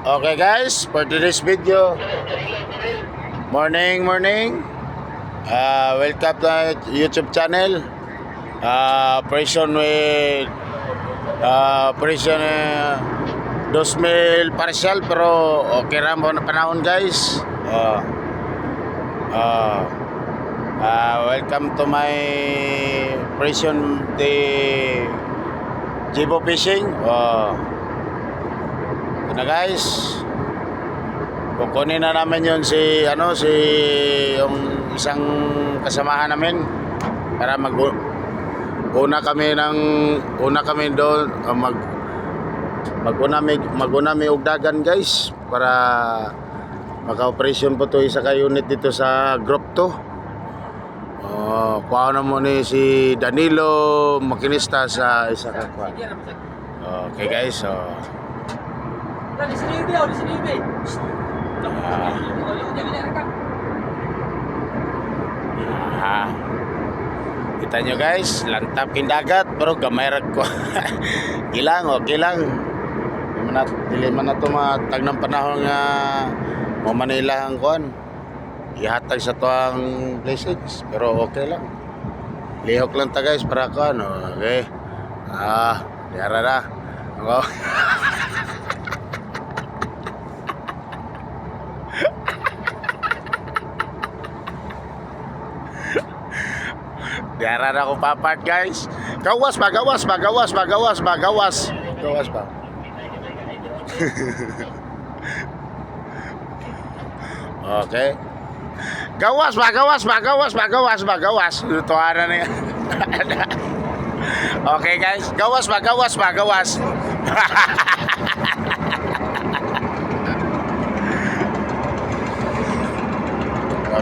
Okay guys, for today's video, morning. Welcome to YouTube channel. Operation with operation 2,000 partial pero okay ram po na panahon guys. Welcome to my operation the Jibo Fishing. Ito na guys. Kukunin na namin yun si yung isang kasamahan namin para una kami doon maguna may ugdagan guys para maka-operation po to isa ka unit dito sa group 2. Kuha na mo ni si Danilo makinista sa isa ka kuha. Okay guys, so di sini. Kita nyo guys, lantap kindagat pero gamay rag ko. Okay lang. Dili man na to matag ng panahon nga mo Manila ang kuan. Ihatag sa tuang places pero okay lang. Lihok lang ta guys para kuan. Okay. Diara na. Diara na ako papart guys. Gawas pa. Okay. Gawas pa. Tuara na yan. Okay guys. Gawas pa.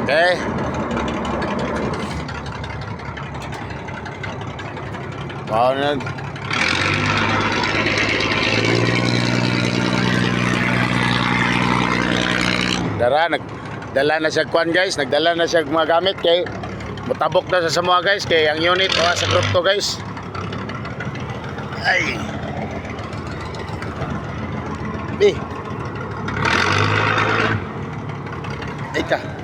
Okay. Paano nagdala na siya kuan guys, nagdala na siya mga gamit kay mutabok na sa mga guys kay ang unit sa group to guys. Ay. Ika.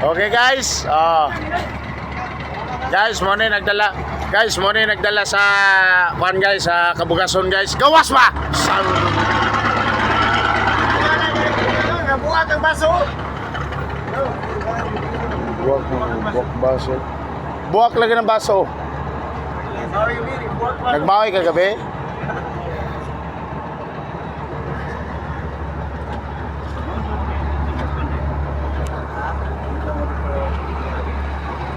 Okay guys. Guys, mo ni nagdala sa kuan guys sa Kabugason guys. Gawas pa. Nabuhat ang baso. Buwak baso. Buwak lagi ng baso. Nagbawi ka gabi?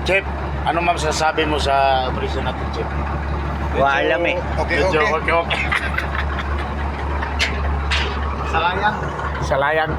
Chip, ano masasabi mo sa operation natin, Chip? Alam eh. Okay. Salayang.